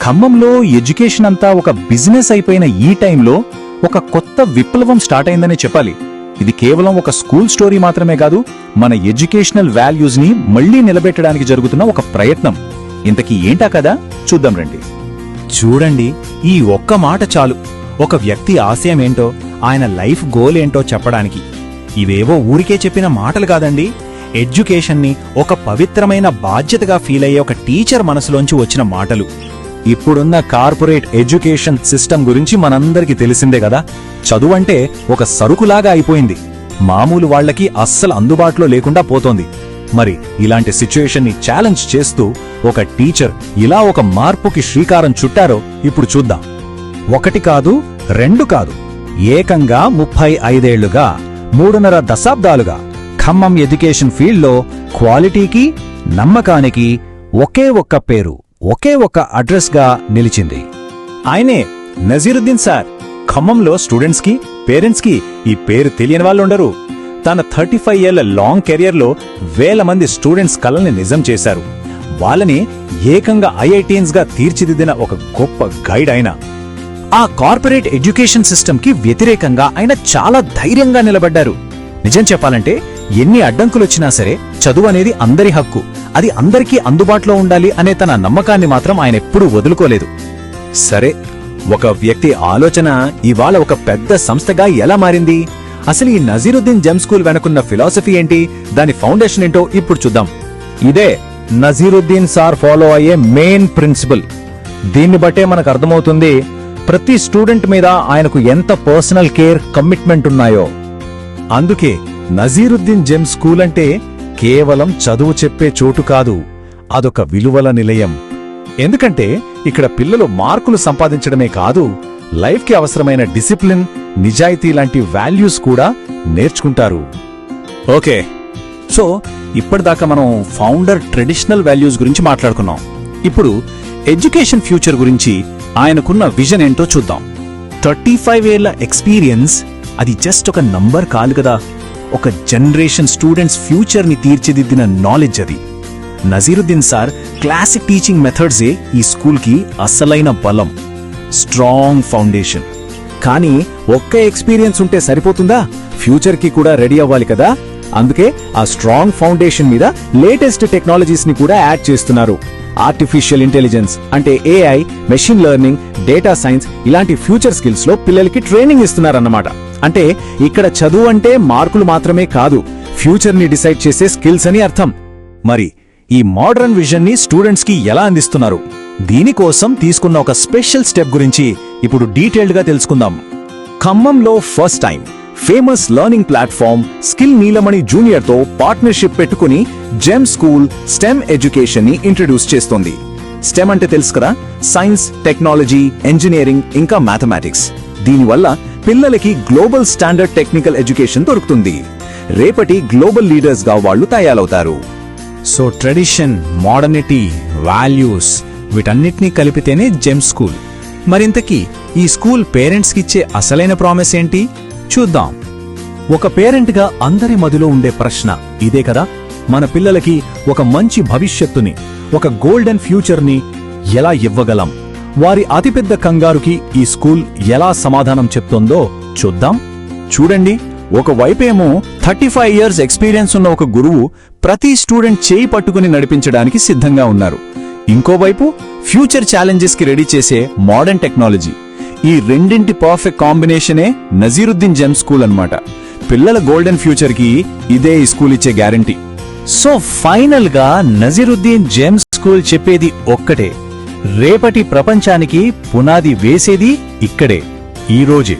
ఖమ్మంలో ఎడ్యుకేషన్ అంతా ఒక బిజినెస్ అయిపోయిన ఈ టైంలో ఒక కొత్త విప్లవం స్టార్ట్ అయిందనే చెప్పాలి. ఇది కేవలం ఒక స్కూల్ స్టోరీ మాత్రమే కాదు, మన ఎడ్యుకేషనల్ వాల్యూస్ ని మళ్లీ నిలబెట్టడానికి జరుగుతున్న ఒక ప్రయత్నం. ఇంతకీ ఏంటా కదా చూద్దాం రండి. చూడండి, ఈ ఒక్క మాట చాలు ఒక వ్యక్తి ఆశయమేంటో, ఆయన లైఫ్ గోల్ ఏంటో చెప్పడానికి. ఇవేవో ఊరికే చెప్పిన మాటలు కాదండి. ఎడ్యుకేషన్ని ఒక పవిత్రమైన బాధ్యతగా ఫీల్ అయ్యే ఒక టీచర్ మనసులోంచి వచ్చిన మాటలు. ఇప్పుడున్న కార్పొరేట్ ఎడ్యుకేషన్ సిస్టమ్ గురించి మనందరికీ తెలిసిందే కదా. చదువంటే ఒక సరుకులాగా అయిపోయింది, మామూలు వాళ్లకి అస్సలు అందుబాటులో లేకుండా పోతోంది. మరి ఇలాంటి సిచ్యుయేషన్ ని ఛాలెంజ్ చేస్తూ ఒక టీచర్ ఇలా ఒక మార్పుకి శ్రీకారం చుట్టారో ఇప్పుడు చూద్దాం. 1 కాదు 2 కాదు, ఏకంగా 35 ఏళ్లుగా 3.5 దశాబ్దాలుగా ఖమ్మం ఎడ్యుకేషన్ ఫీల్డ్లో క్వాలిటీకి, నమ్మకానికి ఒకే ఒక్క పేరు, ఒకే ఒక్క అడ్రస్గా నిలిచింది. ఆయనే నజీరుద్దీన్ సార్. ఖమ్మంలో స్టూడెంట్స్కి, పేరెంట్స్కి ఈ పేరు తెలియని వాళ్ళుండరు. తన 35 ఏళ్ల లాంగ్ కెరియర్లో వేల మంది స్టూడెంట్స్ కలల్ని నిజం చేశారు. వాళ్ళని ఏకంగా ఐఐటీన్స్ గా తీర్చిదిద్దిన ఒక గొప్ప గైడ్ ఆయన. ఆ కార్పొరేట్ ఎడ్యుకేషన్ సిస్టమ్కి వ్యతిరేకంగా ఆయన చాలా ధైర్యంగా నిలబడ్డారు. నిజం చెప్పాలంటే ఎన్ని అడ్డంకులొచ్చినా సరే చదువు అనేది అందరి హక్కు, అది అందరికీ అందుబాటులో ఉండాలి అనే తన నమ్మకాన్ని మాత్రం ఆయన ఎప్పుడూ వదులుకోలేదు. సరే, ఒక వ్యక్తి ఆలోచన ఇవాళ ఒక పెద్ద సంస్థగా ఎలా మారింది? అసలు ఈ నజీరుద్దీన్ జెమ్ స్కూల్ వెనుకున్న ఫిలాసఫీ ఏంటి, దాని ఫౌండేషన్ ఏంటో ఇప్పుడు చూద్దాం. ఇదే నజీరుద్దీన్ సార్ ఫాలో అయ్యే మెయిన్ ప్రిన్సిపల్. దీన్ని బట్టే మనకు అర్థమవుతుంది ప్రతి స్టూడెంట్ మీద ఆయనకు ఎంత పర్సనల్ కేర్, కమిట్మెంట్ ఉన్నాయో. అందుకే నజీరుద్దీన్ జెమ్ స్కూల్ అంటే కేవలం చదువు చెప్పే చోటు కాదు, అదొక విలువల నిలయం. ఎందుకంటే ఇక్కడ పిల్లలు మార్కులు సంపాదించడమే కాదు, లైఫ్కి అవసరమైన డిసిప్లిన్, నిజాయితీ లాంటి వాల్యూస్ కూడా నేర్చుకుంటారు. ఓకే, సో ఇప్పటిదాకా మనం ఫౌండర్ ట్రెడిషనల్ వాల్యూస్ గురించి మాట్లాడుకున్నాం. ఇప్పుడు ఎడ్యుకేషన్ ఫ్యూచర్ గురించి ఆయనకున్న విజన్ ఏంటో చూద్దాం. 35 ఏళ్ల ఎక్స్పీరియన్స్ అది జస్ట్ ఒక నంబర్ కాదు కదా, ఒక జనరేషన్ స్టూడెంట్స్ ఫ్యూచర్ ని తీర్చిదిద్దిన నాలెడ్జ్ అది. నజీరుద్దీన్ సార్ క్లాసిక్ టీచింగ్ మెథడ్సే ఈ స్కూల్కి అసలైన బలం, స్ట్రాంగ్ ఫౌండేషన్. కానీ ఒక్క ఎక్స్పీరియన్స్ ఉంటే సరిపోతుందా? ఫ్యూచర్కి కూడా రెడీ అవ్వాలి కదా. అందుకే ఆ స్ట్రాంగ్ ఫౌండేషన్ మీద లేటెస్ట్ టెక్నాలజీస్ ని కూడా యాడ్ చేస్తున్నారు. ఆర్టిఫిషియల్ ఇంటెలిజెన్స్ అంటే AI, machine learning, data science ఇలాంటి ఫ్యూచర్ స్కిల్స్ లో పిల్లలకి ట్రైనింగ్ ఇస్తున్నారన్నమాట. అంటే ఇక్కడ చదువు అంటే మార్కులు మాత్రమే కాదు, ఫ్యూచర్ ని డిసైడ్ చేసే స్కిల్స్ అని అర్థం. మరి ఈ మోడర్న్ విజన్ ని స్టూడెంట్స్ కి ఎలా అందిస్తున్నారు? దీనికోసం తీసుకున్న ఒక స్పెషల్ స్టెప్ గురించి ఇప్పుడు డీటెయిల్డ్ గా తెలుసుకుందాం. ఖమ్మంలో first time famous learning platform skill Neelamani junior తో పార్ట్నర్షిప్ పెట్టుకుని జెమ్ స్కూల్ స్టెమ్ ఎడ్యుకేషన్ ని ఇంట్రడ్యూస్ చేస్తోంది. స్టెమ్ అంటే తెలుసు కదా, సైన్స్, టెక్నాలజీ, ఇంజనీరింగ్ ఇంకా మ్యాథమెటిక్స్. దీనివల్ల పిల్లలకి గ్లోబల్ స్టాండర్డ్ టెక్నికల్ ఎడ్యుకేషన్ దొరుకుతుంది. రేపటి గ్లోబల్ లీడర్స్ గా వాళ్లు తయారవుతారు. సో ట్రెడిషన్, మోడర్నిటీ, వాల్యూస్ వీటన్నిటినీ కలిపితేనే జెమ్ స్కూల్. మరింతకీ ఈ స్కూల్ పేరెంట్స్కి ఇచ్చే అసలైన ప్రామిస్ ఏంటి చూద్దాం. ఒక పేరెంట్గా అందరి మదిలో ఉండే ప్రశ్న ఇదే కదా, మన పిల్లలకి ఒక మంచి భవిష్యత్తుని, ఒక గోల్డెన్ ఫ్యూచర్ని ఎలా ఇవ్వగలం? వారి అతిపెద్ద కంగారుకి ఈ స్కూల్ ఎలా సమాధానం చెప్తోందో చూద్దాం. చూడండి, ఒకవైపేమో 35 ఇయర్స్ ఎక్స్పీరియన్స్ ఉన్న ఒక గురువు ప్రతి స్టూడెంట్ చేయి పట్టుకుని నడిపించడానికి సిద్ధంగా ఉన్నారు. ఇంకోవైపు ఫ్యూచర్ ఛాలెంజెస్ కి రెడీ చేసే మోడర్న్ టెక్నాలజీ. ఈ రెండింటి పర్ఫెక్ట్ కాంబినేషనే నజీరుద్దీన్ జెమ్ స్కూల్ అన్నమాట. పిల్లల గోల్డెన్ ఫ్యూచర్ కి ఇదే ఈ స్కూల్ ఇచ్చే గ్యారంటీ. సో ఫైనల్ గా నజీరుద్దీన్ జెమ్ స్కూల్ చెప్పేది ఒక్కటే, రేపటి ప్రపంచానికి పునాది వేసేది ఇక్కడే, ఈ రోజే.